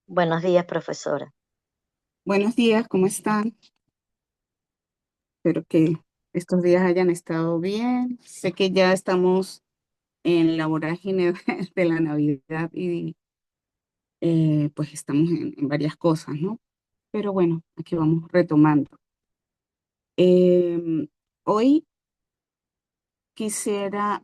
Buenos días, profesora. Buenos días, ¿cómo están? Espero que estos días hayan estado bien. Sé que ya estamos en la vorágine de la Navidad y pues estamos en varias cosas, ¿no? Pero bueno, aquí vamos retomando. Em, Hoy quisiera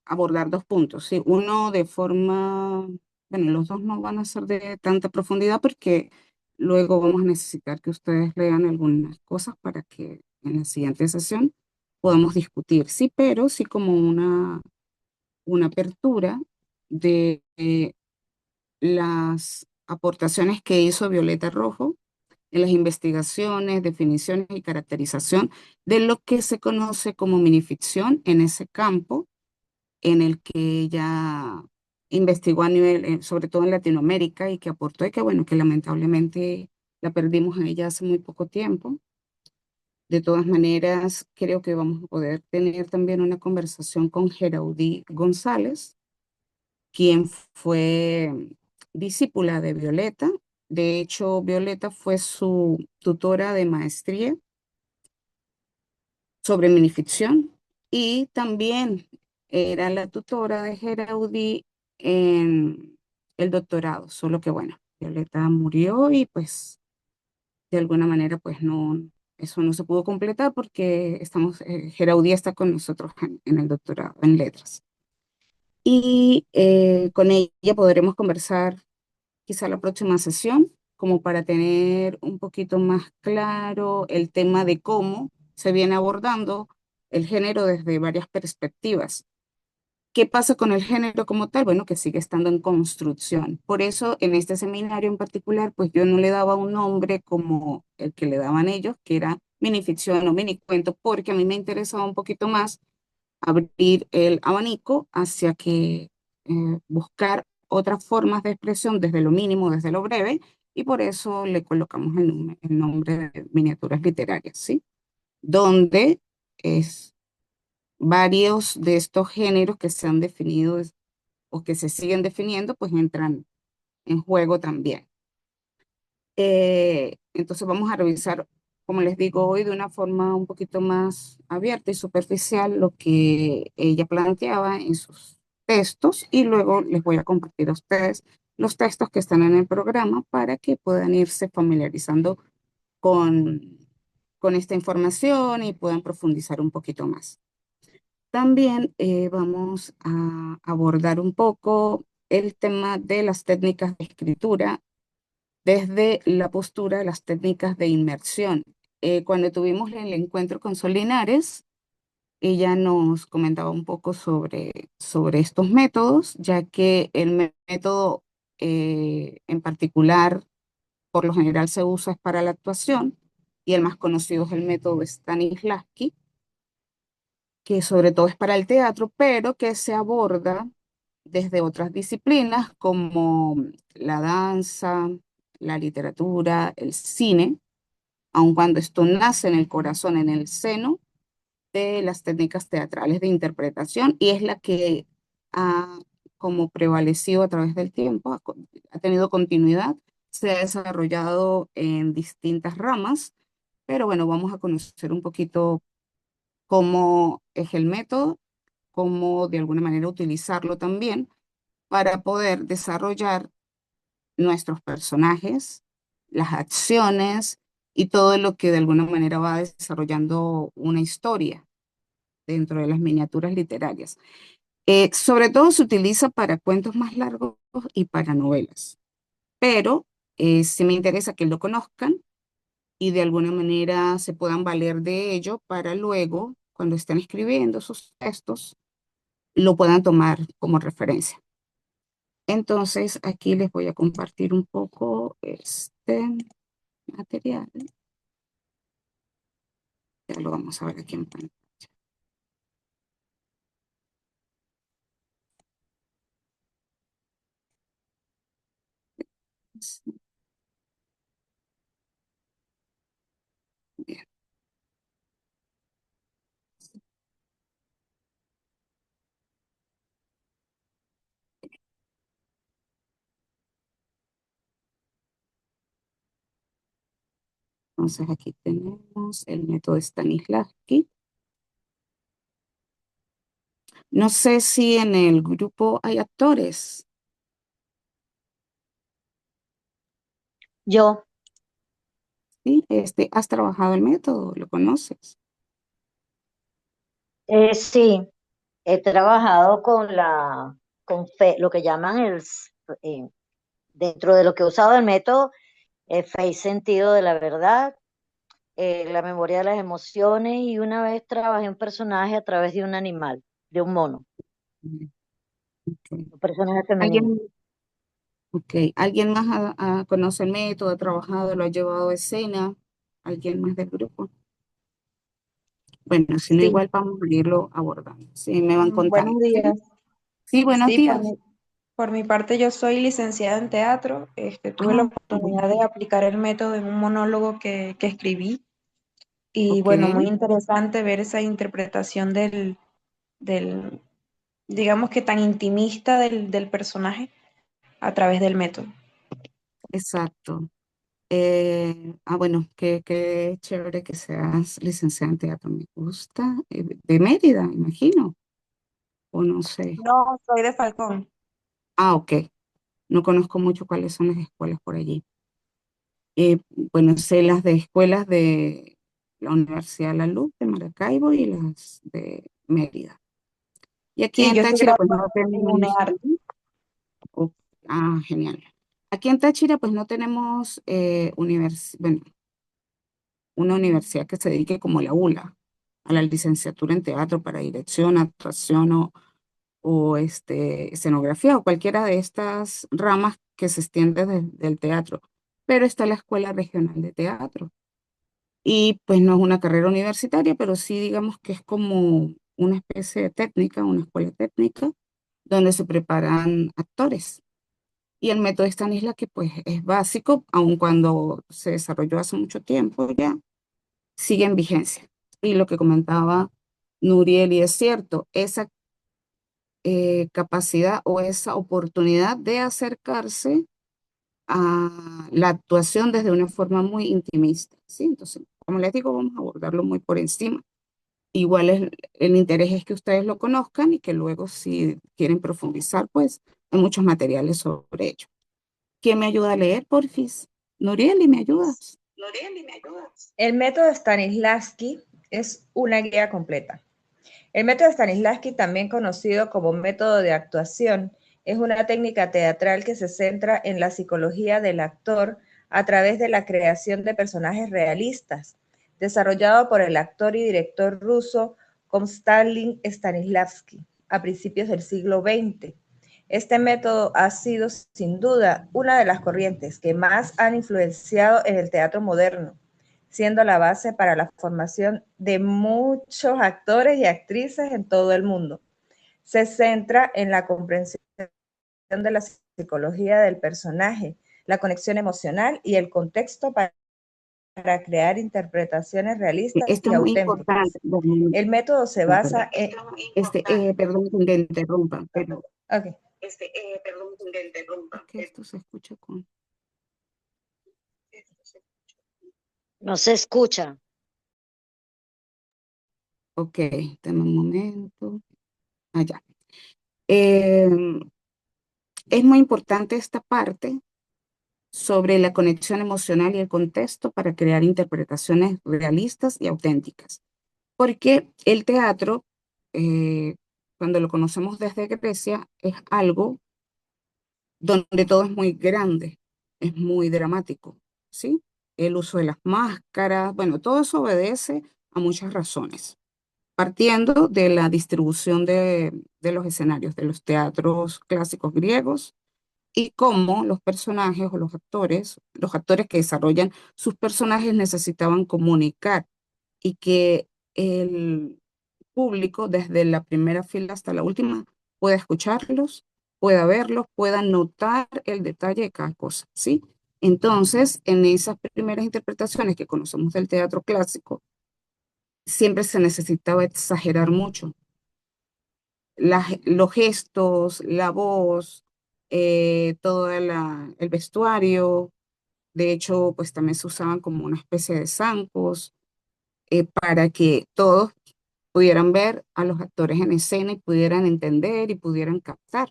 abordar dos puntos, ¿sí? Uno de forma, bueno, los dos no van a ser de tanta profundidad porque luego vamos a necesitar que ustedes lean algunas cosas para que en la siguiente sesión podamos discutir, sí, pero sí como una apertura de las aportaciones que hizo Violeta Rojo en las investigaciones, definiciones y caracterización de lo que se conoce como minificción en ese campo en el que ella investigó a nivel, sobre todo en Latinoamérica, y que aportó y que bueno, que lamentablemente la perdimos a ella hace muy poco tiempo. De todas maneras, creo que vamos a poder tener también una conversación con Geraudí González, quien fue discípula de Violeta. De hecho, Violeta fue su tutora de maestría sobre minificción y también era la tutora de Geraudí en el doctorado, solo que bueno, Violeta murió y pues de alguna manera pues no, eso no se pudo completar porque Geraudí está con nosotros en el doctorado en letras. Y con ella podremos conversar quizá la próxima sesión, como para tener un poquito más claro el tema de cómo se viene abordando el género desde varias perspectivas. ¿Qué pasa con el género como tal? Bueno, que sigue estando en construcción. Por eso, en este seminario en particular, pues yo no le daba un nombre como el que le daban ellos, que era minificción o minicuento, porque a mí me interesaba un poquito más abrir el abanico hacia que buscar otras formas de expresión desde lo mínimo, desde lo breve, y por eso le colocamos el nombre de miniaturas literarias, ¿sí? Donde es varios de estos géneros que se han definido o que se siguen definiendo, pues entran en juego también. Entonces vamos a revisar, como les digo hoy, de una forma un poquito más abierta y superficial lo que ella planteaba en sus textos y luego les voy a compartir a ustedes los textos que están en el programa para que puedan irse familiarizando con, con esta información y puedan profundizar un poquito más. También vamos a abordar un poco el tema de las técnicas de escritura desde la postura de las técnicas de inmersión. Cuando tuvimos el encuentro con Sol Linares, ella nos comentaba un poco sobre estos métodos, ya que el método en particular, por lo general se usa es para la actuación, y el más conocido es el método de Stanislavski, que sobre todo es para el teatro, pero que se aborda desde otras disciplinas como la danza, la literatura, el cine, aun cuando esto nace en el corazón, en el seno de las técnicas teatrales de interpretación y es la que ha como prevalecido a través del tiempo, ha tenido continuidad, se ha desarrollado en distintas ramas, pero bueno, vamos a conocer un poquito cómo es el método, cómo de alguna manera utilizarlo también para poder desarrollar nuestros personajes, las acciones y todo lo que de alguna manera va desarrollando una historia dentro de las miniaturas literarias. Sobre todo se utiliza para cuentos más largos y para novelas, pero sí me interesa que lo conozcan y de alguna manera se puedan valer de ello para luego, cuando estén escribiendo sus textos, lo puedan tomar como referencia. Entonces, aquí les voy a compartir un poco este material. Ya lo vamos a ver aquí en pantalla. Bien. Entonces aquí tenemos el método Stanislavski. No sé si en el grupo hay actores, Yo, ¿sí? ¿Has trabajado el método? ¿Lo conoces? sí, he trabajado lo que llaman eh, dentro de lo que he usado el método, Face Sentido de la Verdad, la memoria de las emociones y una vez trabajé un personaje a través de un animal, de un mono, Mm, ok. un personaje femenino. ¿Alguien, ok, ¿alguien más conoce el método, ha trabajado, lo ha llevado a escena? ¿Alguien más del grupo? Bueno, si no, Sí, igual vamos a irlo abordando. Sí, me van contando, Buenos ¿sí? días. Sí, buenos Sí, días. por mi parte yo soy licenciada en teatro. Tuve la Ah, bueno, oportunidad de aplicar el método en un monólogo que escribí y ok, bueno, muy interesante ver esa interpretación del digamos que tan intimista del personaje a través del método. exacto. Bueno, qué chévere que seas licenciada en teatro, me gusta. De Mérida, imagino, o no sé. No, soy de Falcón. Ah, ok. No conozco mucho cuáles son las escuelas por allí. Eh, bueno, sé las de escuelas de la Universidad La Luz de Maracaibo y las de Mérida. Y aquí Sí, en yo estoy Táchira, pues graduada no en tenemos. UNEAR. Oh, genial. Aquí en Táchira, pues no tenemos bueno, una universidad que se dedique como la ULA, a la licenciatura en teatro para dirección, actuación o escenografía o cualquiera de estas ramas que se extiende del teatro. Pero está la Escuela Regional de Teatro. Y pues no es una carrera universitaria, pero sí digamos que es como una especie de técnica, una escuela técnica, donde se preparan actores. Y el método Stanislavski pues es básico, aun cuando se desarrolló hace mucho tiempo ya, sigue en vigencia. Y lo que comentaba Nuriel, y es cierto, esa capacidad o esa oportunidad de acercarse a la actuación desde una forma muy intimista, ¿sí? Entonces, como les digo, vamos a abordarlo muy por encima. Igual el interés es que ustedes lo conozcan y que luego si quieren profundizar, pues hay muchos materiales sobre ello. ¿Quién me ayuda a leer, porfis? Nurieli, ¿me ayudas? El método Stanislavski es una guía completa. El método Stanislavski, también conocido como método de actuación, es una técnica teatral que se centra en la psicología del actor a través de la creación de personajes realistas, desarrollado por el actor y director ruso Konstantin Stanislavski a principios del siglo XX. Este método ha sido sin duda una de las corrientes que más han influenciado en el teatro moderno, siendo la base para la formación de muchos actores y actrices en todo el mundo. Se centra en la comprensión de la psicología del personaje, la conexión emocional y el contexto para crear interpretaciones realistas Esto y es muy importante. auténticas. El método se Ah, perdón. basa en... Perdón que le interrumpa, pero Okay. es que esto se escucha con. no se escucha. Ok, dame un momento. Allá. Em, es muy importante esta parte sobre la conexión emocional y el contexto para crear interpretaciones realistas y auténticas. Porque el teatro, eh, cuando lo conocemos desde Grecia, es algo donde todo es muy grande, es muy dramático, ¿sí? El uso de las máscaras, bueno, todo eso obedece a muchas razones, partiendo de la distribución de los escenarios de los teatros clásicos griegos y cómo los personajes o los actores que desarrollan sus personajes necesitaban comunicar y que el público, desde la primera fila hasta la última, pueda escucharlos, pueda verlos, pueda notar el detalle de cada cosa, ¿sí? Entonces, en esas primeras interpretaciones que conocemos del teatro clásico, siempre se necesitaba exagerar mucho los gestos, la voz, todo el vestuario, De hecho, pues también se usaban como una especie de zancos para que todos pudieran ver a los actores en escena y pudieran entender y pudieran captar.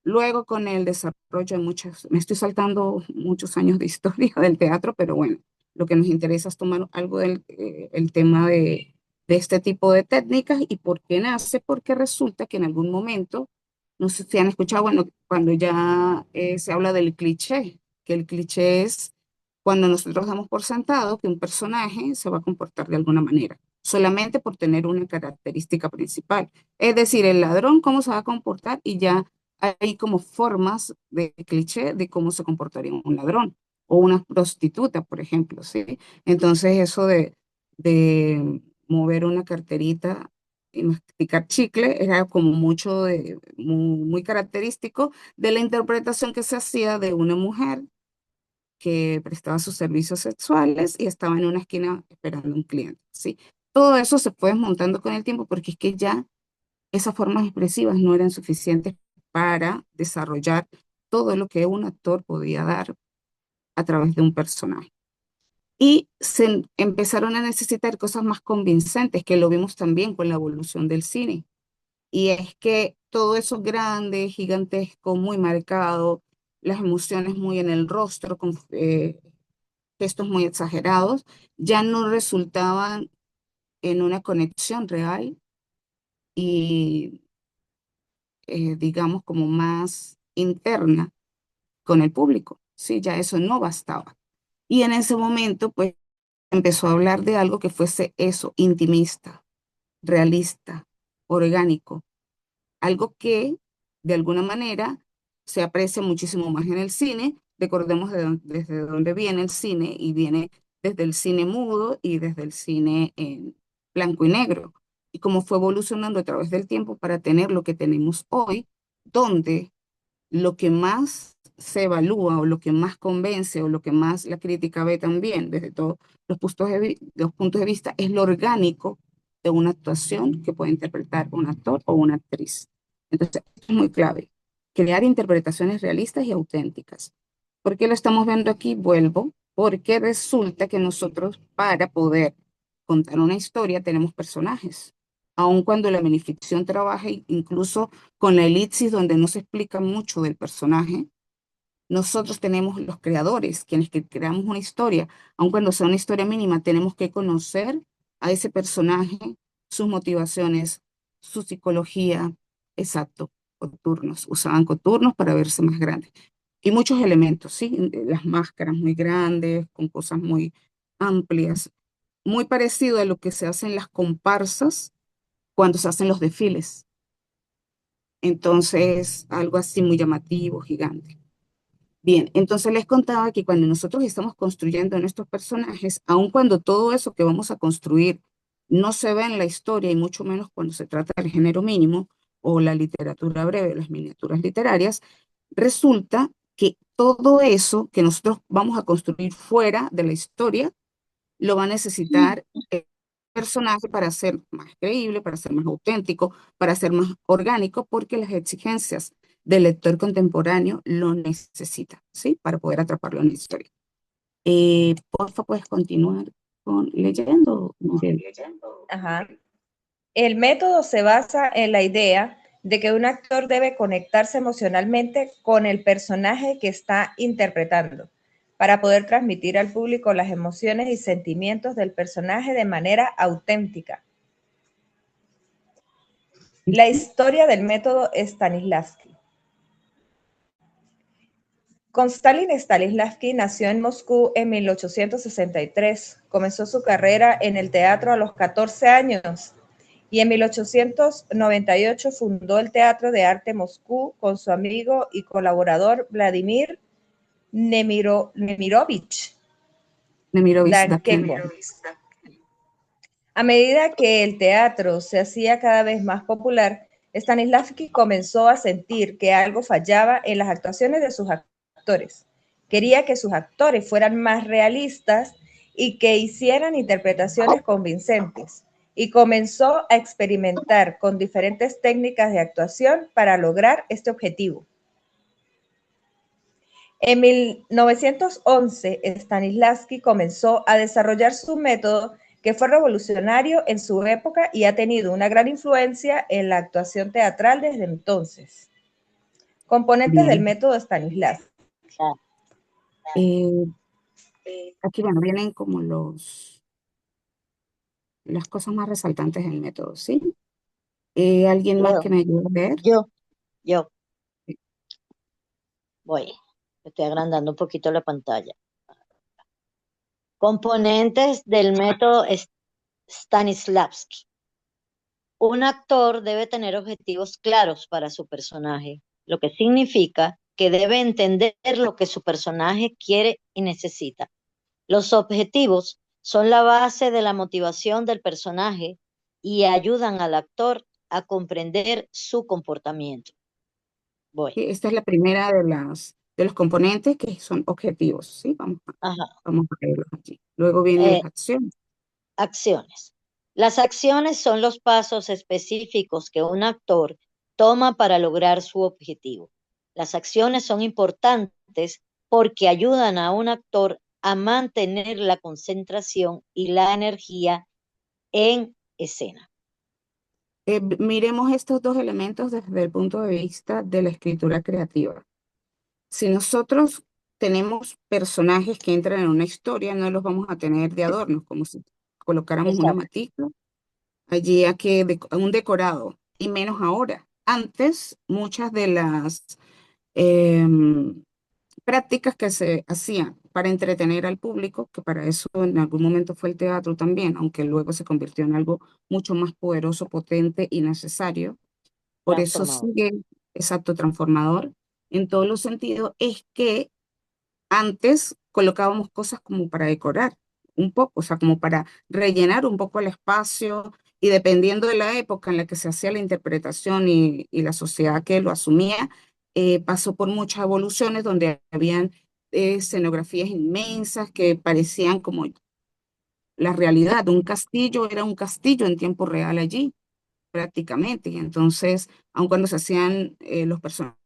Luego, con el desarrollo de muchas, me estoy saltando muchos años de historia del teatro, pero bueno, lo que nos interesa es tomar algo del el tema de este tipo de técnicas y por qué nace, porque resulta que en algún momento, no sé si han escuchado, bueno, cuando ya se habla del cliché, que el cliché es cuando nosotros damos por sentado que un personaje se va a comportar de alguna manera, solamente por tener una característica principal. Es decir, el ladrón, cómo se va a comportar y ya hay como formas de cliché de cómo se comportaría un ladrón o una prostituta, por ejemplo, ¿sí? Entonces eso de mover una carterita y masticar chicle era como mucho muy característico de la interpretación que se hacía de una mujer que prestaba sus servicios sexuales y estaba en una esquina esperando un cliente, ¿sí? Todo eso se fue desmontando con el tiempo porque es que ya esas formas expresivas no eran suficientes para desarrollar todo lo que un actor podía dar a través de un personaje. Y se empezaron a necesitar cosas más convincentes, que lo vimos también con la evolución del cine. Y es que todo eso grande, gigantesco, muy marcado, las emociones muy en el rostro, con gestos muy exagerados, ya no resultaban en una conexión real y digamos, como más interna con el público. Sí, ya eso no bastaba. Y en ese momento, pues, empezó a hablar de algo que fuese eso, intimista, realista, orgánico, algo que, de alguna manera, se aprecia muchísimo más en el cine. Recordemos desde dónde viene el cine, y viene desde el cine mudo y desde el cine en blanco y negro, y cómo fue evolucionando a través del tiempo para tener lo que tenemos hoy, donde lo que más se evalúa o lo que más convence o lo que más la crítica ve también desde todos los puntos de vista es lo orgánico de una actuación que puede interpretar un actor o una actriz. Entonces, esto es muy clave, crear interpretaciones realistas y auténticas. ¿Por qué lo estamos viendo aquí? Vuelvo, porque resulta que nosotros para poder contar una historia tenemos personajes. Aun cuando la minificción trabaja incluso con la elipsis donde no se explica mucho del personaje, nosotros tenemos los creadores, quienes que creamos una historia, aun cuando sea una historia mínima, tenemos que conocer a ese personaje, sus motivaciones, su psicología, exacto, coturnos, usaban coturnos para verse más grandes. Y muchos elementos, ¿sí? Las máscaras muy grandes, con cosas muy amplias, muy parecido a lo que se hace en las comparsas cuando se hacen los desfiles. Entonces, algo así muy llamativo, gigante. Bien, entonces les contaba que cuando nosotros estamos construyendo nuestros personajes, aun cuando todo eso que vamos a construir no se ve en la historia, y mucho menos cuando se trata del género mínimo o la literatura breve, las miniaturas literarias, resulta que todo eso que nosotros vamos a construir fuera de la historia lo va a necesitar el personaje para ser más creíble, para ser más auténtico, para ser más orgánico, porque las exigencias del lector contemporáneo lo necesita, ¿sí? Para poder atraparlo en la historia. Porfa, puedes continuar con leyendo, Miguel. Ajá. El método se basa en la idea de que un actor debe conectarse emocionalmente con el personaje que está interpretando para poder transmitir al público las emociones y sentimientos del personaje de manera auténtica. La historia del método Stanislavski. Konstantin Stanislavski nació en Moscú en 1863. Comenzó su carrera en el teatro a los 14 años y en 1898 fundó el Teatro de Arte Moscú con su amigo y colaborador Vladimir Nemirovich Dankenko. A medida que el teatro se hacía cada vez más popular, Stanislavski comenzó a sentir que algo fallaba en las actuaciones de sus actores. Quería que sus actores fueran más realistas y que hicieran interpretaciones convincentes, y comenzó a experimentar con diferentes técnicas de actuación para lograr este objetivo. En 1911, Stanislavski comenzó a desarrollar su método que fue revolucionario en su época y ha tenido una gran influencia en la actuación teatral desde entonces. Componentes del Bien. método Stanislavski. Ah, Eh, Aquí, bueno, vienen como las cosas más resaltantes del método, ¿sí? ¿Alguien más que puedo. me ayude a ver? Yo voy. Estoy agrandando un poquito la pantalla. Componentes del método Stanislavski. Un actor debe tener objetivos claros para su personaje, lo que significa que debe entender lo que su personaje quiere y necesita. Los objetivos son la base de la motivación del personaje y ayudan al actor a comprender su comportamiento. Voy. Esta es la primera de los componentes que son objetivos, ¿sí? Ajá. Vamos a verlos aquí. Luego vienen Eh, las acciones. acciones. Las acciones son los pasos específicos que un actor toma para lograr su objetivo. Las acciones son importantes porque ayudan a un actor a mantener la concentración y la energía en escena. Miremos estos dos elementos desde el punto de vista de la escritura creativa. Si nosotros tenemos personajes que entran en una historia, no los vamos a tener de adornos, como si colocáramos una Exacto, matica allí a un decorado, y menos ahora. Antes, muchas de las em, prácticas que se hacían para entretener al público, que para eso en algún momento fue el teatro también, aunque luego se convirtió en algo mucho más poderoso, potente y necesario. Por eso transformador. sigue, exacto, transformador en todos los sentidos, es que antes colocábamos cosas como para decorar un poco, o sea, como para rellenar un poco el espacio, y dependiendo de la época en la que se hacía la interpretación y la sociedad que lo asumía, pasó por muchas evoluciones donde habían escenografías inmensas que parecían como la realidad. Un castillo era un castillo en tiempo real allí, prácticamente. Y entonces, aun cuando se hacían los personajes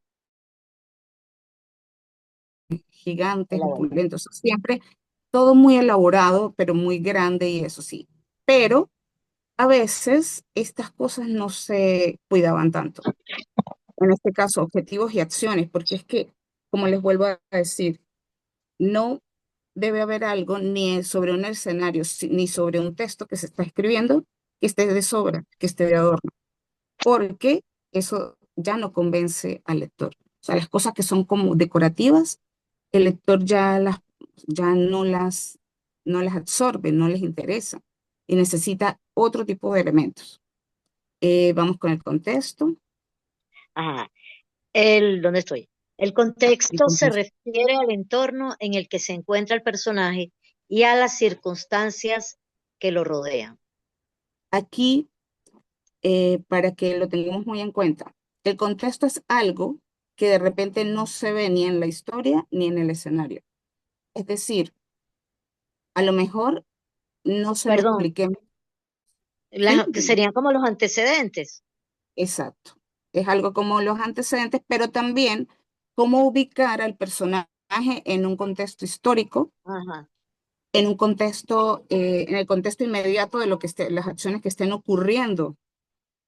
gigantes, Elaborado. opulentos, siempre todo muy elaborado, pero muy grande y eso sí. Pero a veces estas cosas no se cuidaban tanto. En este caso, objetivos y acciones, porque es que, como les vuelvo a decir, no debe haber algo ni sobre un escenario, ni sobre un texto que se está escribiendo que esté de sobra, que esté de adorno, porque eso ya no convence al lector. O sea, las cosas que son como decorativas, el lector ya no las absorbe, no les interesa y necesita otro tipo de elementos. Vamos con el contexto. Ajá. ¿Dónde estoy? El El contexto se contexto. refiere al entorno en el que se encuentra el personaje y a las circunstancias que lo rodean. Aquí, para que lo tengamos muy en cuenta, el contexto es algo que de repente no se ve ni en la historia ni en el escenario. Es decir, a lo mejor no se lo Perdón, expliqué. Sí, que serían como los antecedentes. exacto. Es algo como los antecedentes, pero también cómo ubicar al personaje en un contexto histórico, Ajá. en el contexto inmediato de las acciones que estén ocurriendo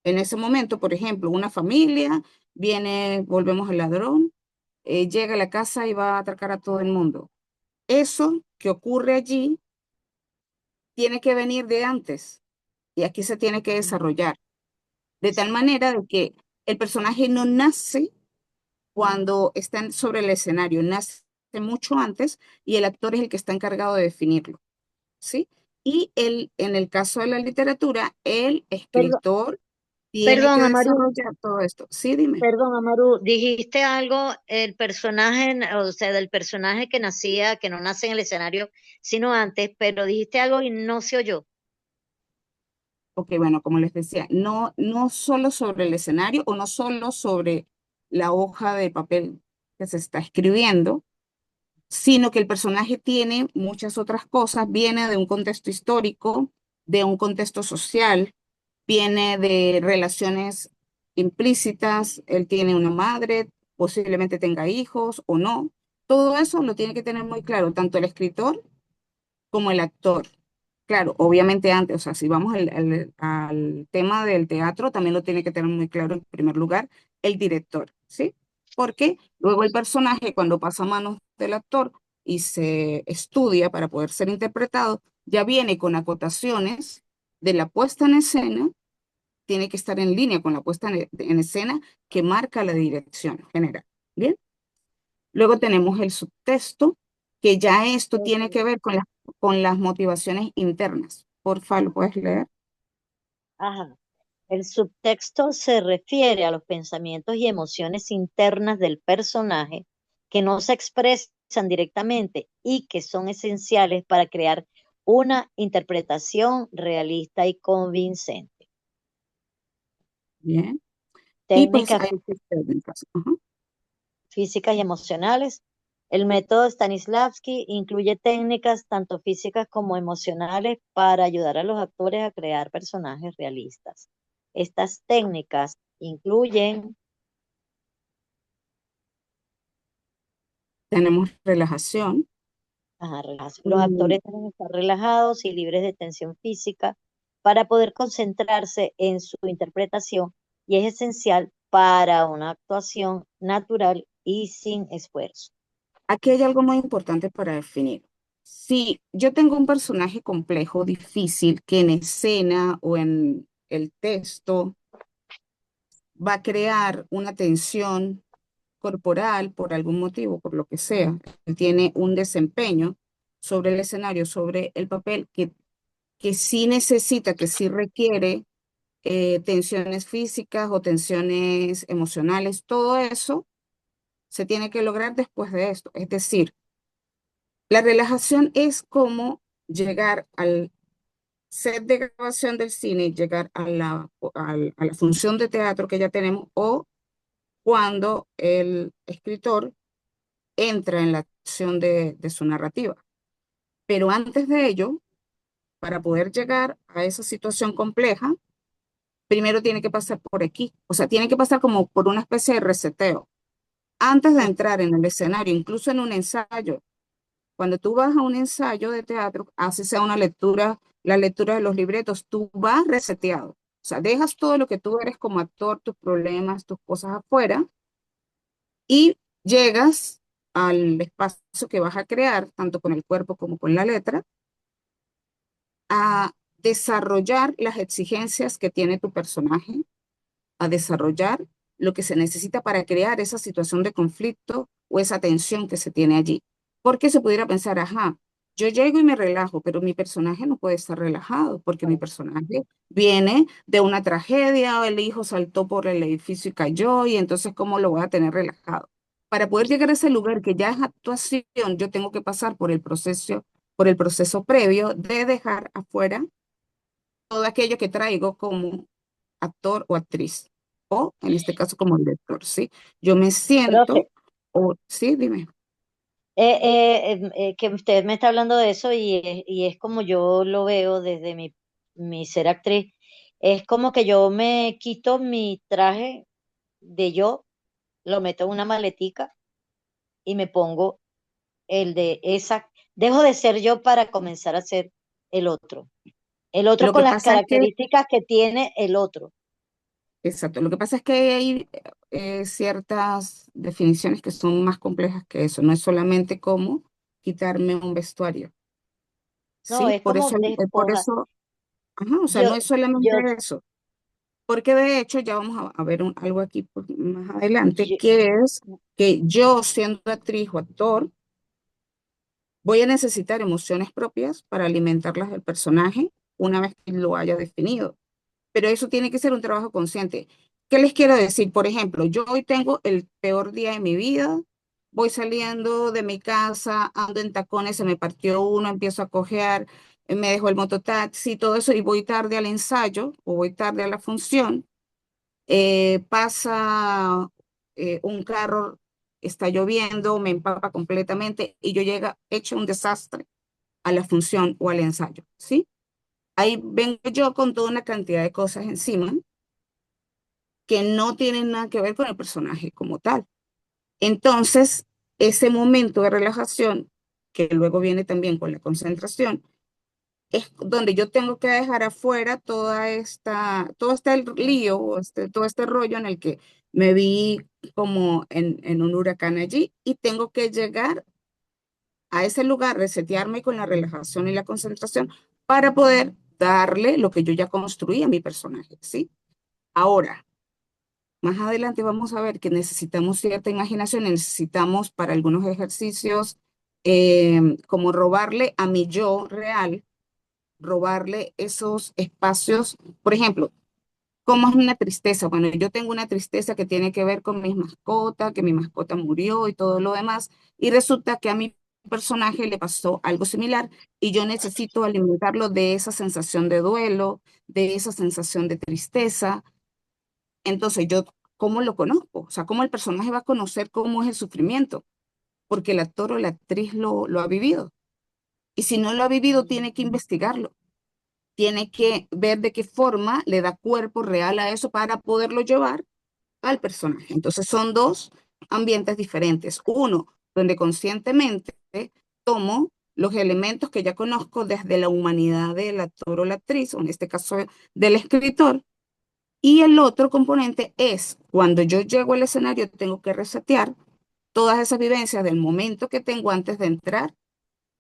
en ese momento. Por ejemplo, una familia viene, volvemos al ladrón, llega a la casa y va a atracar a todo el mundo. Eso que ocurre allí tiene que venir de antes y aquí se tiene que desarrollar, de tal manera de que el personaje no nace cuando están sobre el escenario, nace mucho antes y el actor es el que está encargado de definirlo, ¿sí? Y en el caso de la literatura, el Perdón, escritor tiene perdón, que Amaru, desarrollar todo esto. Sí, dime. perdón, Amaru, dijiste algo, el personaje, o sea, del personaje que nacía, que no nace en el escenario, sino antes, pero dijiste algo y no se oyó. Ok, bueno, como les decía, no solo sobre el escenario o no solo sobre la hoja de papel que se está escribiendo, sino que el personaje tiene muchas otras cosas, viene de un contexto histórico, de un contexto social, viene de relaciones implícitas, él tiene una madre, posiblemente tenga hijos o no. Todo eso lo tiene que tener muy claro, tanto el escritor como el actor. Claro, obviamente antes, o sea, si vamos al tema del teatro, también lo tiene que tener muy claro en primer lugar el director, ¿sí? Porque luego el personaje, cuando pasa a manos del actor y se estudia para poder ser interpretado, ya viene con acotaciones de la puesta en escena, tiene que estar en línea con la puesta en escena que marca la dirección general. ¿Bien? Luego tenemos el subtexto, que ya esto tiene que ver con las motivaciones internas. Porfa, ¿lo puedes leer? Ajá. El subtexto se refiere a los pensamientos y emociones internas del personaje que no se expresan directamente y que son esenciales para crear una interpretación realista y convincente. Bien. Y pues Técnicas hay otras técnicas. Ajá. físicas y emocionales. El método Stanislavski incluye técnicas tanto físicas como emocionales para ayudar a los actores a crear personajes realistas. Estas técnicas incluyen Tenemos relajación. ajá, relajación. Los Mm, actores deben estar relajados y libres de tensión física para poder concentrarse en su interpretación y es esencial para una actuación natural y sin esfuerzo. Aquí hay algo muy importante para definir. Si yo tengo un personaje complejo, difícil, que en escena o en el texto va a crear una tensión corporal por algún motivo, por lo que sea, él tiene un desempeño sobre el escenario, sobre el papel que sí necesita, que sí requiere tensiones físicas o tensiones emocionales, todo eso se tiene que lograr después de esto. Es decir, la relajación es como llegar al set de grabación del cine, llegar a la función de teatro que ya tenemos o cuando el escritor entra en la acción de su narrativa. Pero antes de ello, para poder llegar a esa situación compleja, primero tiene que pasar por aquí. O sea, tiene que pasar como por una especie de reseteo. Antes de entrar en el escenario, incluso en un ensayo, cuando tú vas a un ensayo de teatro, así sea una lectura, la lectura de los libretos, tú vas reseteado. O sea, dejas todo lo que tú eres como actor, tus problemas, tus cosas afuera, y llegas al espacio que vas a crear, tanto con el cuerpo como con la letra, a desarrollar las exigencias que tiene tu personaje, a desarrollar lo que se necesita para crear esa situación de conflicto o esa tensión que se tiene allí. Porque se pudiera pensar, ajá, yo llego y me relajo, pero mi personaje no puede estar relajado porque mi personaje viene de una tragedia, el hijo saltó por el edificio y cayó, y entonces, ¿cómo lo voy a tener relajado? Para poder llegar a ese lugar que ya es actuación, yo tengo que pasar por el proceso previo de dejar afuera todo aquello que traigo como actor o actriz, o en este caso como director, ¿sí? Yo me Profe, siento, o sí, dime, que usted me está hablando de eso y es como yo lo veo desde mi ser actriz. Es como que yo me quito mi traje de yo, lo meto en una maletica y me pongo el de esa, dejo de ser yo para comenzar a ser el otro. El otro lo con que las pasa es que, características que tiene el otro. exacto, lo que pasa es que hay ciertas definiciones que son más complejas que eso, no es solamente como quitarme un vestuario, No, ¿sí? es como Por despoja. eso, ajá, o sea, Yo, no es solamente yo, eso, porque de hecho ya vamos a ver algo aquí más adelante, yo, que es que yo siendo actriz o actor, voy a necesitar emociones propias para alimentarlas del personaje una vez que lo haya definido. Pero eso tiene que ser un trabajo consciente. ¿Qué les quiero decir? Por ejemplo, yo hoy tengo el peor día de mi vida, voy saliendo de mi casa, ando en tacones, se me partió uno, empiezo a cojear, me dejo el mototaxi, todo eso, y voy tarde al ensayo o voy tarde a la función. Pasa un carro, está lloviendo, me empapa completamente y yo llego hecho un desastre a la función o al ensayo, ¿sí? Ahí vengo yo con toda una cantidad de cosas encima que no tienen nada que ver con el personaje como tal. Entonces, ese momento de relajación, que luego viene también con la concentración, es donde yo tengo que dejar afuera todo este lío, o todo este rollo en el que me vi como en un huracán allí, y tengo que llegar a ese lugar, resetearme con la relajación y la concentración para poder darle lo que yo ya construí a mi personaje, ¿sí? Ahora, más adelante vamos a ver que necesitamos cierta imaginación, necesitamos para algunos ejercicios como robarle a mi yo real, robarle esos espacios. Por ejemplo, ¿cómo es una tristeza? Bueno, yo tengo una tristeza que tiene que ver con mis mascotas, que mi mascota murió y todo lo demás, y resulta que a mi personaje le pasó algo similar y yo necesito alimentarlo de esa sensación de duelo, de esa sensación de tristeza. Entonces, yo, ¿cómo lo conozco? O sea, ¿cómo el personaje va a conocer cómo es el sufrimiento? Porque el actor o la actriz lo ha vivido. Y si no lo ha vivido, tiene que investigarlo, tiene que ver de qué forma le da cuerpo real a eso para poderlo llevar al personaje. Entonces son dos ambientes diferentes. Uno, donde conscientemente tomo los elementos que ya conozco desde la humanidad del actor o la actriz, o en este caso del escritor, y el otro componente es cuando yo llego al escenario, tengo que resetear todas esas vivencias del momento que tengo antes de entrar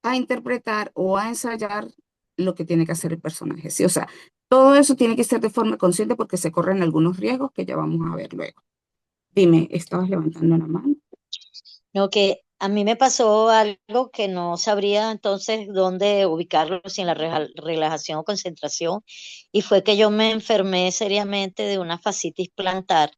a interpretar o a ensayar lo que tiene que hacer el personaje. ¿Sí? O sea, todo eso tiene que ser de forma consciente porque se corren algunos riesgos que ya vamos a ver luego. Dime, ¿estabas levantando la mano? No, que a mí me pasó algo que no sabría entonces dónde ubicarlo sin la relajación o concentración, y fue que yo me enfermé seriamente de una fascitis plantar.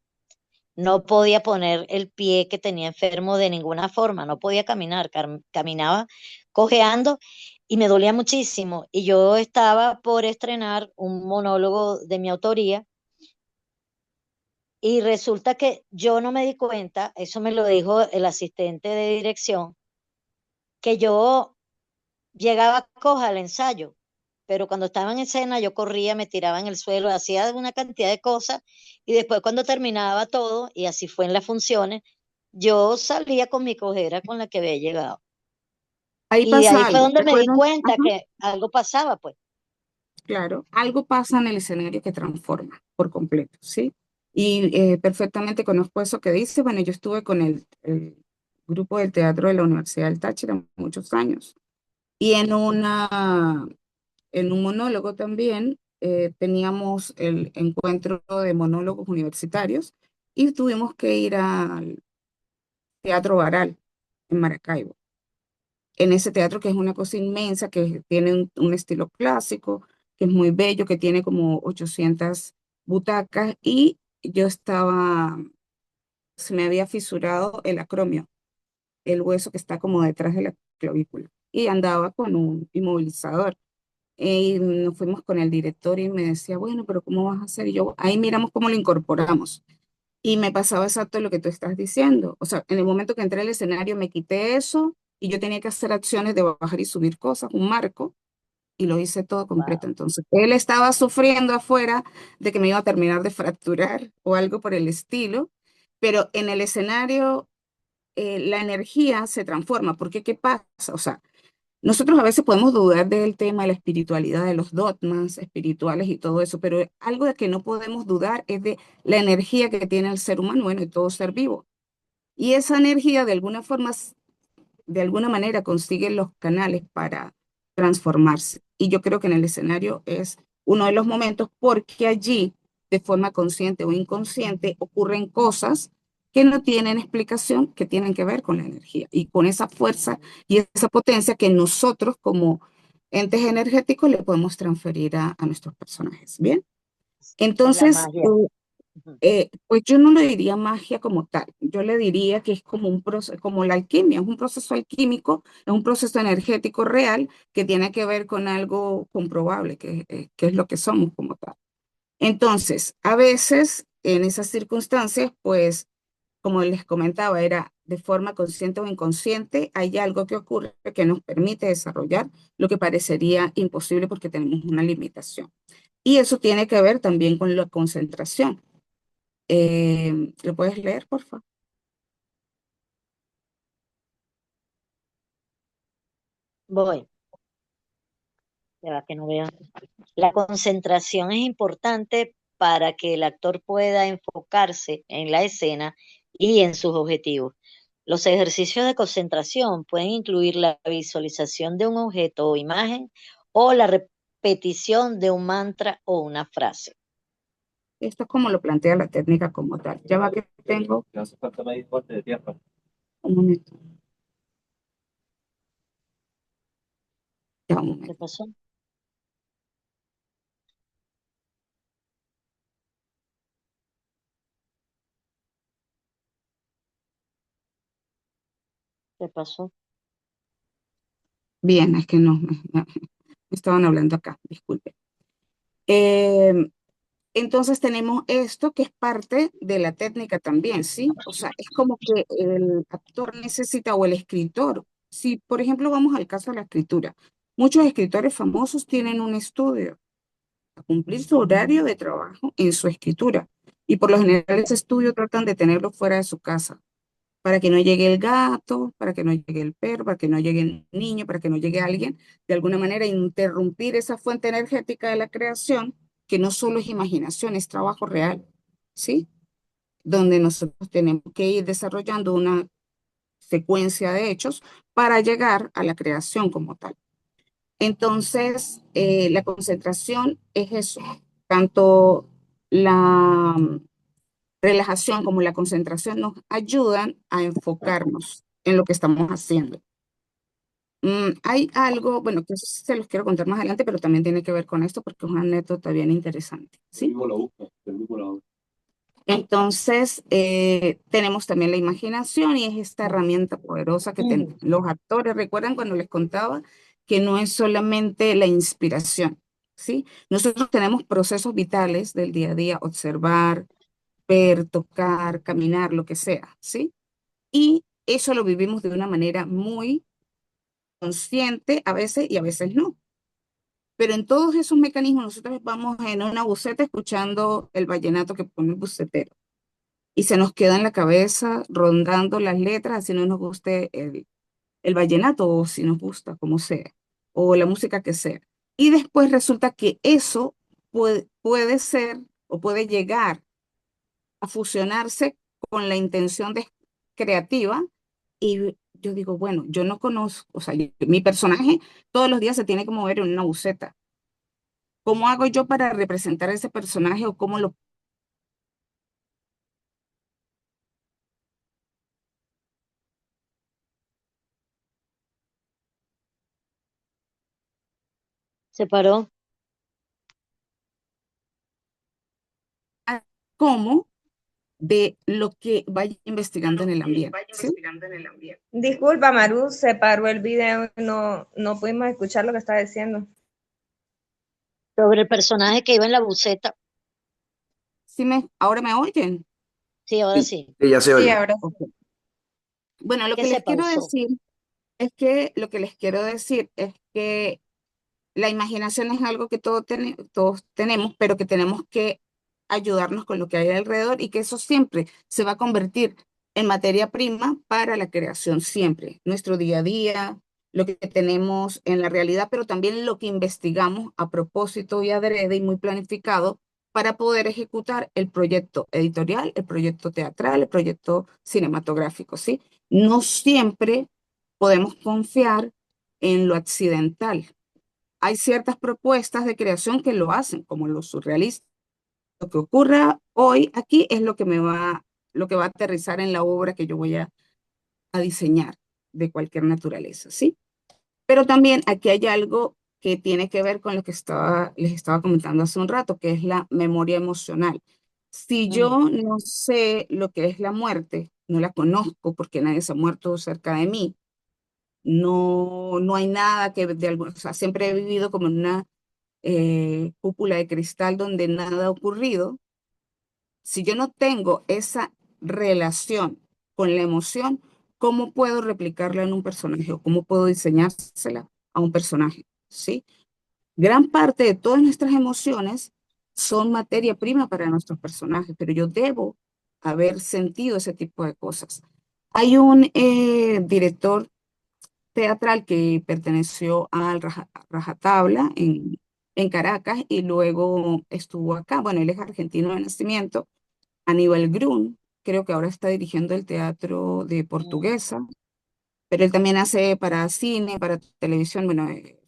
No podía poner el pie que tenía enfermo de ninguna forma, no podía caminar, caminaba cojeando y me dolía muchísimo. Y yo estaba por estrenar un monólogo de mi autoría y resulta que yo no me di cuenta, eso me lo dijo el asistente de dirección, que yo llegaba coja al ensayo, pero cuando estaba en escena yo corría, me tiraba en el suelo, hacía una cantidad de cosas y después cuando terminaba todo, y así fue en las funciones, yo salía con mi cojera con la que había llegado. Ahí Y ahí pasa fue algo, ¿te donde me di acuerdas? cuenta Ajá, que algo pasaba, pues. claro, algo pasa en el escenario que transforma por completo, ¿sí? Y perfectamente conozco eso que dice. Bueno, yo estuve con el grupo del teatro de la Universidad del Táchira muchos años y en un monólogo también teníamos el encuentro de monólogos universitarios y tuvimos que ir al Teatro Baral en Maracaibo. En ese teatro que es una cosa inmensa, que tiene un estilo clásico, que es muy bello, que tiene como 800 butacas y yo se me había fisurado el acromio, el hueso que está como detrás de la clavícula y andaba con un inmovilizador. Y nos fuimos con el director y me decía, bueno, pero ¿cómo vas a hacer? Y yo, ahí miramos cómo lo incorporamos. Y me pasaba exacto lo que tú estás diciendo. O sea, en el momento que entré al escenario me quité eso y yo tenía que hacer acciones de bajar y subir cosas, un marco, y lo hice todo completo. Wow. Entonces, él estaba sufriendo afuera de que me iba a terminar de fracturar o algo por el estilo, pero en el escenario la energía se transforma, porque ¿qué pasa? O sea, nosotros a veces podemos dudar del tema de la espiritualidad, de los dogmas espirituales y todo eso, pero algo de que no podemos dudar es de la energía que tiene el ser humano, bueno, y todo ser vivo. Y esa energía de alguna forma, de alguna manera consigue los canales para transformarse. Y yo creo que en el escenario es uno de los momentos porque allí, de forma consciente o inconsciente, ocurren cosas que no tienen explicación, que tienen que ver con la energía y con esa fuerza y esa potencia que nosotros como entes energéticos le podemos transferir a nuestros personajes. Bien, Es la entonces, magia. Ujú. pues yo no le diría magia como tal, yo le diría que es como un proceso, como la alquimia, es un proceso alquímico, es un proceso energético real que tiene que ver con algo comprobable, que es lo que somos como tal. Entonces, a veces en esas circunstancias, pues, como les comentaba, era de forma consciente o inconsciente, hay algo que ocurre que nos permite desarrollar lo que parecería imposible porque tenemos una limitación. Y eso tiene que ver también con la concentración. ¿Lo puedes leer, por favor? Voy, ya va que no veo. La concentración es importante para que el actor pueda enfocarse en la escena y en sus objetivos. Los ejercicios de concentración pueden incluir la visualización de un objeto o imagen o la repetición de un mantra o una frase. Esto es como lo plantea la técnica como tal. Ya va que tengo Le hace falta medir corte de tierra. un momento. Ya un ¿Qué momento. pasó? ¿Qué pasó? Bien, es que no, me estaban hablando acá, disculpe. Eh, entonces tenemos esto que es parte de la técnica también, ¿sí? O sea, es como que el actor necesita o el escritor. Si, por ejemplo, vamos al caso de la escritura, muchos escritores famosos tienen un estudio a cumplir su horario de trabajo en su escritura. Y por lo general ese estudio tratan de tenerlo fuera de su casa, para que no llegue el gato, para que no llegue el perro, para que no llegue el niño, para que no llegue alguien, de alguna manera interrumpir esa fuente energética de la creación, que no solo es imaginación, es trabajo real, ¿sí? Donde nosotros tenemos que ir desarrollando una secuencia de hechos para llegar a la creación como tal. Entonces, la concentración es eso, tanto la relajación como la concentración nos ayudan a enfocarnos en lo que estamos haciendo. Hay algo, bueno, que eso sí se los quiero contar más adelante, pero también tiene que ver con esto porque es una anécdota bien interesante, El ¿sí? grupo lo busca, el grupo lo busca. Entonces, tenemos también la imaginación y es esta herramienta poderosa que los actores, recuerdan cuando les contaba que no es solamente la inspiración, ¿sí? Nosotros tenemos procesos vitales del día a día, observar, ver, tocar, caminar, lo que sea, ¿sí? Y eso lo vivimos de una manera muy consciente a veces y a veces no. Pero en todos esos mecanismos nosotros vamos en una buseta escuchando el vallenato que pone el bucetero y se nos queda en la cabeza rondando las letras, así no nos guste el vallenato o si nos gusta, como sea, o la música que sea. Y después resulta que eso puede ser o puede llegar a fusionarse con la intención de creativa y yo digo, bueno, yo no conozco, o sea, mi personaje todos los días se tiene que mover en una buceta. ¿Cómo hago yo para representar a ese personaje o cómo lo... ¿Se paró? cómo de lo que vaya investigando en el ambiente, ¿sí? Disculpa, Maru, se paró el video y no pudimos escuchar lo que estaba diciendo. Sobre el personaje que iba en la buceta. ¿Ahora me oyen? Sí, ahora Sí, sí. ella se Sí, oye. ahora sí. Ok. Bueno, lo ¿Qué que se les quiero pausó? decir es que la imaginación es algo que todos tenemos, pero que tenemos que ayudarnos con lo que hay alrededor y que eso siempre se va a convertir en materia prima para la creación, siempre. Nuestro día a día, lo que tenemos en la realidad, pero también lo que investigamos a propósito y adrede y muy planificado para poder ejecutar el proyecto editorial, el proyecto teatral, el proyecto cinematográfico, ¿sí? No siempre podemos confiar en lo accidental. Hay ciertas propuestas de creación que lo hacen, como los surrealistas. Lo que ocurra hoy aquí es lo que va a aterrizar en la obra que yo voy a diseñar de cualquier naturaleza, ¿sí? Pero también aquí hay algo que tiene que ver con lo que les estaba comentando hace un rato, que es la memoria emocional. Si yo no sé lo que es la muerte, no la conozco porque nadie se ha muerto cerca de mí, no hay nada que o sea, siempre he vivido como en una cúpula de cristal donde nada ha ocurrido. Si yo no tengo esa relación con la emoción, ¿cómo puedo replicarla en un personaje o cómo puedo diseñársela a un personaje? ¿Sí? Gran parte de todas nuestras emociones son materia prima para nuestros personajes, pero yo debo haber sentido ese tipo de cosas. Hay un director teatral que perteneció al Rajatabla en Caracas y luego estuvo acá. Bueno, él es argentino de nacimiento. Aníbal Grun, creo que ahora está dirigiendo el teatro de Portuguesa, pero él también hace para cine, para televisión. Bueno,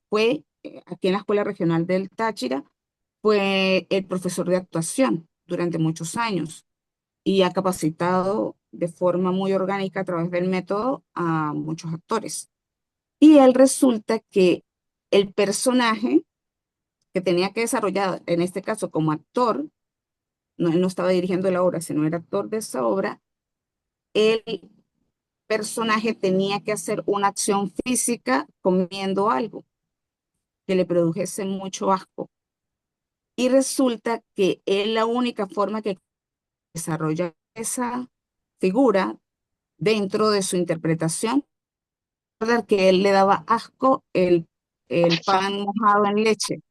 fue aquí en la Escuela Regional del Táchira, fue el profesor de actuación durante muchos años y ha capacitado de forma muy orgánica a través del método a muchos actores. Y él resulta que el personaje que tenía que desarrollar, en este caso como actor, no, él no estaba dirigiendo la obra, sino era actor de esa obra, el personaje tenía que hacer una acción física comiendo algo que le produjese mucho asco. Y resulta que es la única forma que desarrolla esa figura dentro de su interpretación, recordar que él le daba asco el pan mojado en leche.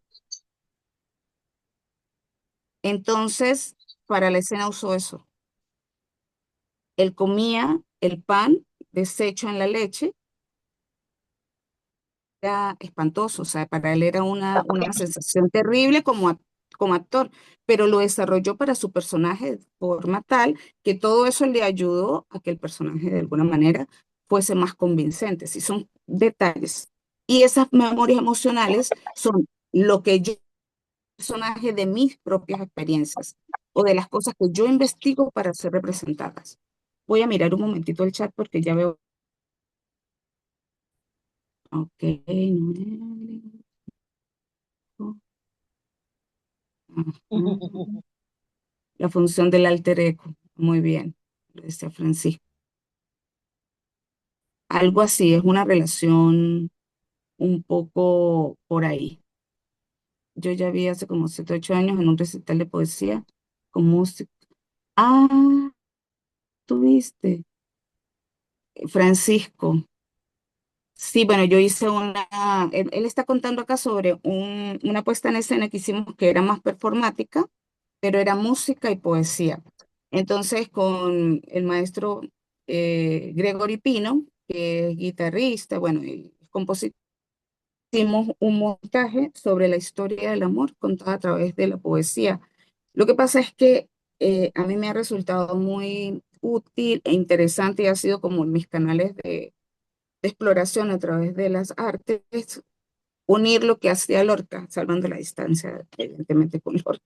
Entonces, para la escena usó eso. Él comía el pan deshecho en la leche, era espantoso, o sea, para él era una sensación terrible como actor, pero lo desarrolló para su personaje de forma tal que todo eso le ayudó a que el personaje de alguna manera fuese más convincente. Sí, son detalles. Y esas memorias emocionales son lo que yo, personaje de mis propias experiencias o de las cosas que yo investigo para ser representadas. Voy a mirar un momentito el chat porque ya veo. Ok, no era Ajá. La función del alter ego. Muy bien, lo decía Francisco. Algo así, es una relación un poco por ahí. Yo ya vi hace como 7, 8 años en un recital de poesía con música. Ah, tuviste, Francisco. Sí, bueno, yo hice él está contando acá sobre una puesta en escena que hicimos que era más performática, pero era música y poesía. Entonces, con el maestro Gregory Pino, que es guitarrista, bueno, y compositor, hicimos un montaje sobre la historia del amor contada a través de la poesía. Lo que pasa es que a mí me ha resultado muy útil e interesante y ha sido como mis canales de exploración a través de las artes, unir lo que hacía Lorca, salvando la distancia, evidentemente, con Lorca,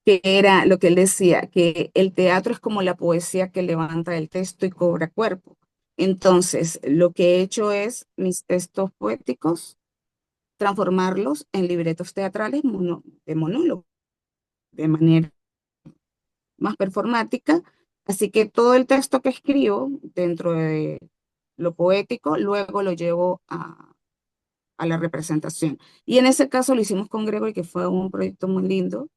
que era lo que él decía, que el teatro es como la poesía que levanta el texto y cobra cuerpo. Entonces, lo que he hecho es mis textos poéticos, transformarlos en libretos teatrales de monólogo, de manera más performática. Así que todo el texto que escribo dentro de lo poético, luego lo llevo a la representación. Y en ese caso lo hicimos con Gregory, que fue un proyecto muy lindo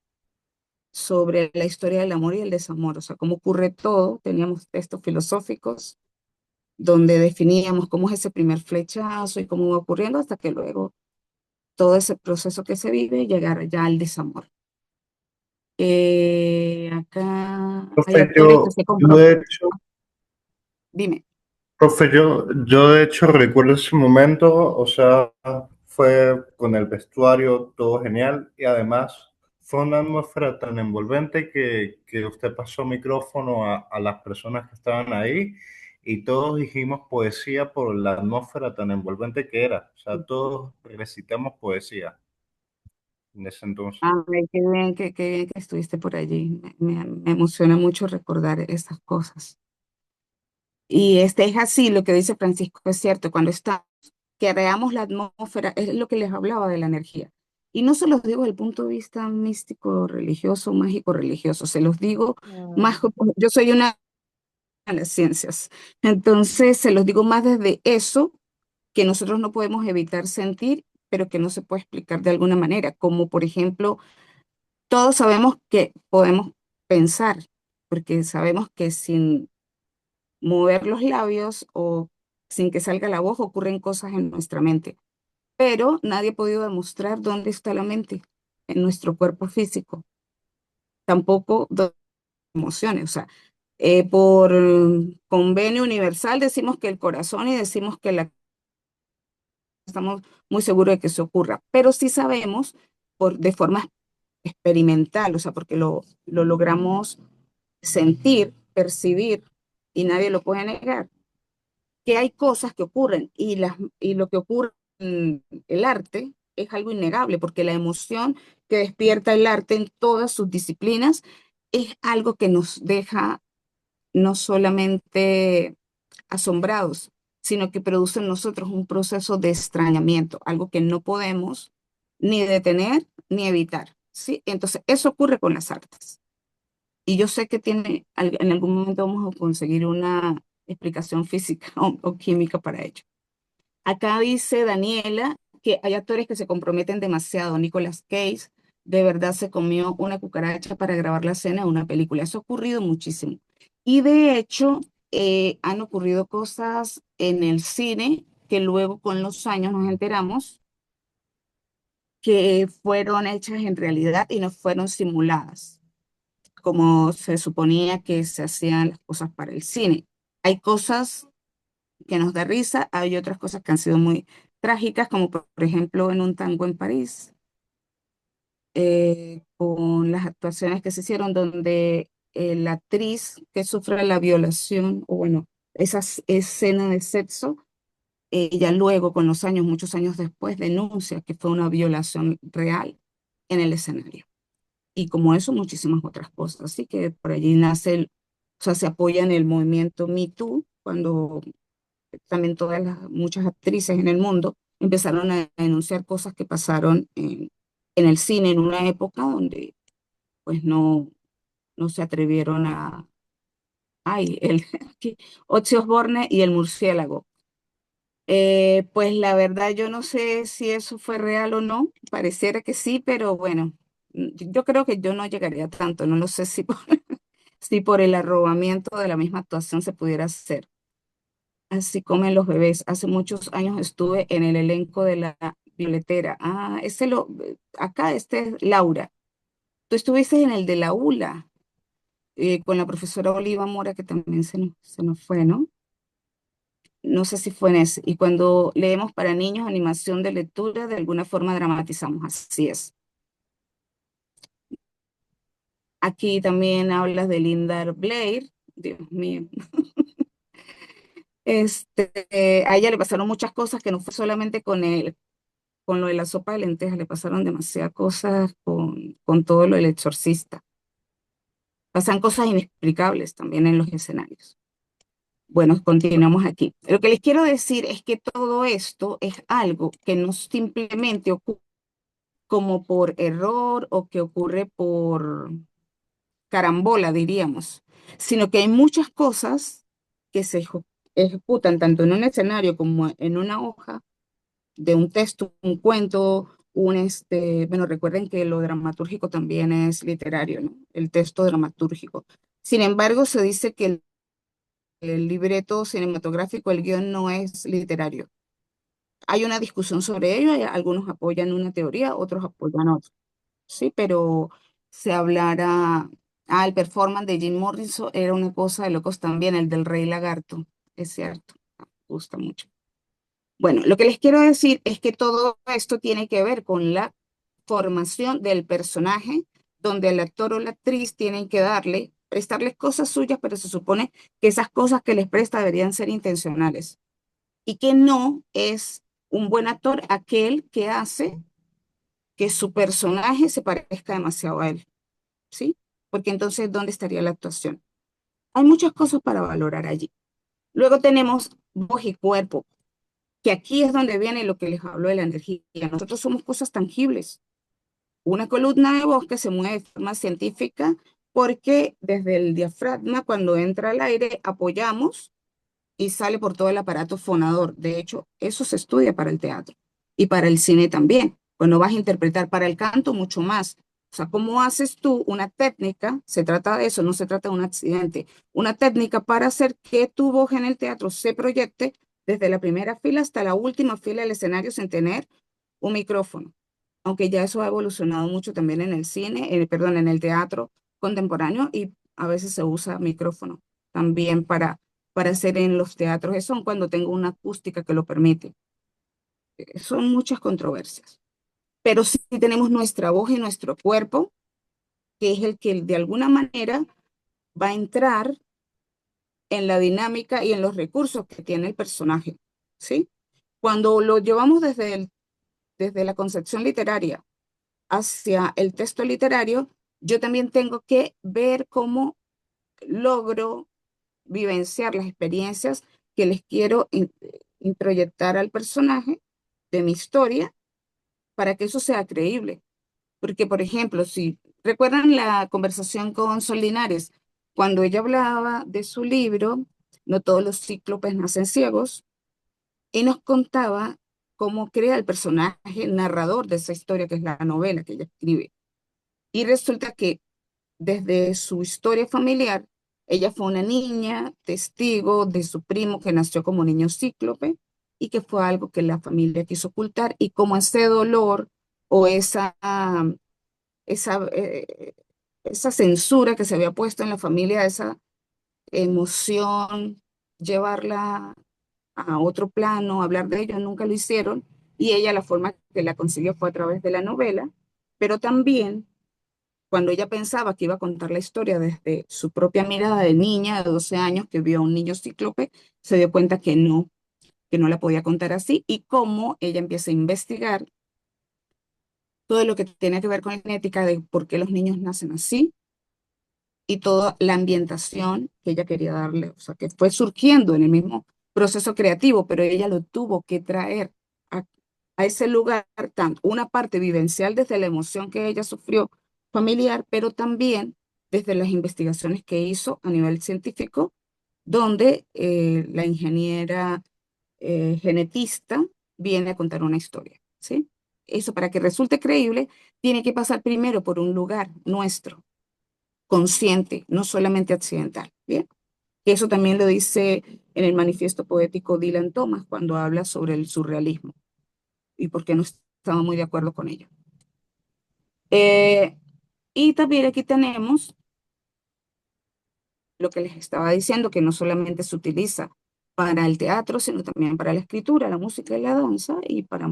sobre la historia del amor y el desamor, o sea, cómo ocurre todo. Teníamos textos filosóficos donde definíamos cómo es ese primer flechazo y cómo va ocurriendo hasta que luego todo ese proceso que se vive llegar ya al desamor. Acá hay Profe, actores que se yo de hecho, Dime. profe, yo de hecho recuerdo ese momento, o sea, fue con el vestuario todo genial y además fue una atmósfera tan envolvente que usted pasó micrófono a las personas que estaban ahí y todos dijimos poesía por la atmósfera tan envolvente que era, o sea, todos recitamos poesía en ese entonces. Ay, qué bien que estuviste por allí. Me emociona mucho recordar esas cosas. Y es así, lo que dice Francisco es cierto, cuando está, que creamos la atmósfera, es lo que les hablaba de la energía. Y no se los digo desde el punto de vista místico, religioso, mágico, religioso, se los digo más, yo soy una de las ciencias, entonces se los digo más desde eso que nosotros no podemos evitar sentir, pero que no se puede explicar de alguna manera, como por ejemplo, todos sabemos que podemos pensar, porque sabemos que sin mover los labios o sin que salga la voz ocurren cosas en nuestra mente. Pero nadie ha podido demostrar dónde está la mente en nuestro cuerpo físico, tampoco emociones. O sea, por convenio universal decimos que el corazón y decimos que la estamos muy seguros de que eso ocurra, pero sí sabemos de forma experimental, o sea, porque lo logramos sentir, percibir, y nadie lo puede negar, que hay cosas que ocurren y lo que ocurre en el arte es algo innegable, porque la emoción que despierta el arte en todas sus disciplinas es algo que nos deja no solamente asombrados, sino que produce en nosotros un proceso de extrañamiento, algo que no podemos ni detener ni evitar, ¿sí? Entonces, eso ocurre con las artes. Y yo sé que en algún momento vamos a conseguir una explicación física o química para ello. Acá dice Daniela que hay actores que se comprometen demasiado. Nicolas Cage de verdad se comió una cucaracha para grabar la escena de una película. Eso ha ocurrido muchísimo. Y de hecho, han ocurrido cosas en el cine que luego con los años nos enteramos que fueron hechas en realidad y no fueron simuladas, como se suponía que se hacían las cosas para el cine. Hay cosas que nos da risa, hay otras cosas que han sido muy trágicas, como por ejemplo en un tango en París, con las actuaciones que se hicieron donde la actriz que sufre la violación, o bueno, esa escena de sexo, ella luego, con los años, muchos años después, denuncia que fue una violación real en el escenario. Y como eso, muchísimas otras cosas. Así que por allí nace o sea, se apoya en el movimiento Me Too, cuando también muchas actrices en el mundo empezaron a denunciar cosas que pasaron en el cine en una época donde pues no se atrevieron a... Ay, aquí, Ozzy Osbourne y el murciélago. Pues la verdad yo no sé si eso fue real o no, pareciera que sí, pero bueno, yo creo que yo no llegaría a tanto, no lo sé si si por el arrobamiento de la misma actuación se pudiera hacer. Así comen los bebés. Hace muchos años estuve en el elenco de La Violetera. Ah, acá este es Laura. Tú estuviste en el de la ULA, con la profesora Oliva Mora, que también se nos fue, ¿no? No sé si fue en ese. Y cuando leemos para niños animación de lectura, de alguna forma dramatizamos. Así es. Aquí también hablas de Linda Blair. Dios mío. A ella le pasaron muchas cosas que no fue solamente con lo de la sopa de lentejas, le pasaron demasiadas cosas con todo lo del exorcista. Pasan cosas inexplicables también en los escenarios. Bueno, continuamos aquí. Lo que les quiero decir es que todo esto es algo que no simplemente ocurre como por error o que ocurre por carambola, diríamos, sino que hay muchas cosas que se ejecutan tanto en un escenario como en una hoja de un texto, un cuento, bueno, recuerden que lo dramatúrgico también es literario, ¿no? El texto dramatúrgico. Sin embargo, se dice que el libreto cinematográfico, el guión no es literario. Hay una discusión sobre ello, algunos apoyan una teoría, otros apoyan otra, ¿sí? Pero se hablará, el performance de Jim Morrison era una cosa de locos también, el del Rey Lagarto, es cierto, me gusta mucho. Bueno, lo que les quiero decir es que todo esto tiene que ver con la formación del personaje, donde el actor o la actriz tienen que prestarles cosas suyas, pero se supone que esas cosas que les presta deberían ser intencionales y que no es un buen actor aquel que hace que su personaje se parezca demasiado a él, ¿sí? Porque entonces, ¿dónde estaría la actuación? Hay muchas cosas para valorar allí. Luego tenemos voz y cuerpo, que aquí es donde viene lo que les hablo de la energía. Nosotros somos cosas tangibles. Una columna de voz que se mueve de forma científica porque desde el diafragma, cuando entra al aire, apoyamos y sale por todo el aparato fonador. De hecho, eso se estudia para el teatro y para el cine también. Cuando vas a interpretar para el canto, mucho más. O sea, ¿cómo haces tú una técnica? Se trata de eso, no se trata de un accidente. Una técnica para hacer que tu voz en el teatro se proyecte desde la primera fila hasta la última fila del escenario sin tener un micrófono. Aunque ya eso ha evolucionado mucho también en el cine, perdón, en el teatro contemporáneo y a veces se usa micrófono también para hacer en los teatros. Eso cuando tengo una acústica que lo permite. son muchas controversias. Pero sí tenemos nuestra voz y nuestro cuerpo, que es el que de alguna manera va a entrar en la dinámica y en los recursos que tiene el personaje, ¿sí? Cuando lo llevamos desde la concepción literaria hacia el texto literario, yo también tengo que ver cómo logro vivenciar las experiencias que les quiero introyectar al personaje de mi historia para que eso sea creíble. Porque, por ejemplo, si recuerdan la conversación con Sol Linares, cuando ella hablaba de su libro, No todos los cíclopes nacen ciegos, y nos contaba cómo crea el personaje narrador de esa historia, que es la novela que ella escribe. Y resulta que desde su historia familiar, ella fue una niña testigo de su primo que nació como niño cíclope y que fue algo que la familia quiso ocultar y como ese dolor o esa, esa censura que se había puesto en la familia, esa emoción, llevarla a otro plano, hablar de ello, nunca lo hicieron, y ella la forma que la consiguió fue a través de la novela, pero también cuando ella pensaba que iba a contar la historia desde su propia mirada de niña de 12 años que vio a un niño cíclope, se dio cuenta que no la podía contar así, y cómo ella empieza a investigar todo lo que tiene que ver con la genética de por qué los niños nacen así y toda la ambientación que ella quería darle, o sea, que fue surgiendo en el mismo proceso creativo, pero ella lo tuvo que traer a, a ese lugar, tanto una parte vivencial desde la emoción que ella sufrió familiar, pero también desde las investigaciones que hizo a nivel científico, donde la ingeniera genetista viene a contar una historia, ¿sí? Eso para que resulte creíble, tiene que pasar primero por un lugar nuestro, consciente, no solamente accidental, ¿bien? Eso también lo dice en el manifiesto poético Dylan Thomas cuando habla sobre el surrealismo y por qué no estaba muy de acuerdo con ello. Y también aquí tenemos lo que les estaba diciendo, que no solamente se utiliza para el teatro, sino también para la escritura, la música y la danza y para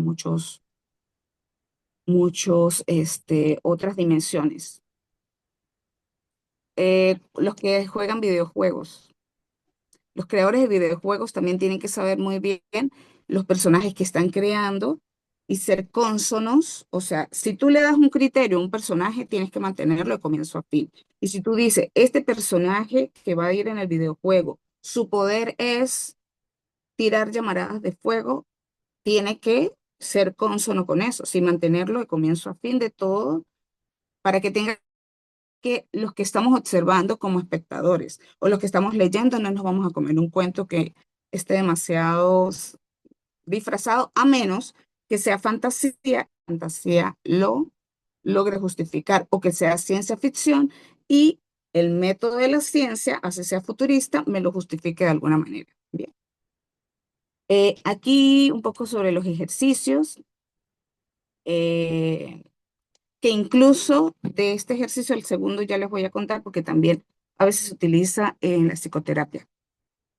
otras dimensiones. Los que juegan videojuegos. Los creadores de videojuegos también tienen que saber muy bien los personajes que están creando y ser cónsonos. O sea, si tú le das un criterio a un personaje, tienes que mantenerlo de comienzo a fin. Y si tú dices, este personaje que va a ir en el videojuego, su poder es tirar llamaradas de fuego, tiene que ser cónsono con eso, sin mantenerlo de comienzo a fin de todo, para que tenga que los que estamos observando como espectadores o los que estamos leyendo no nos vamos a comer un cuento que esté demasiado disfrazado, a menos que sea fantasía lo logre justificar o que sea ciencia ficción y el método de la ciencia, así sea futurista, me lo justifique de alguna manera. Bien. Aquí un poco sobre los ejercicios. Que incluso de este ejercicio, el segundo ya les voy a contar porque también a veces se utiliza en la psicoterapia.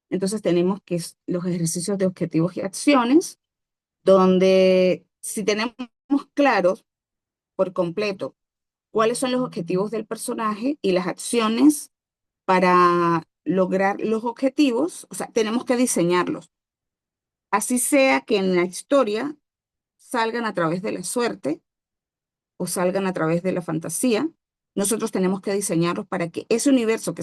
Entonces tenemos que los ejercicios de objetivos y acciones, donde si tenemos claros por completo cuáles son los objetivos del personaje y las acciones para lograr los objetivos, o sea, tenemos que diseñarlos. Así sea que en la historia salgan a través de la suerte, o salgan a través de la fantasía, nosotros tenemos que diseñarlos para que ese universo que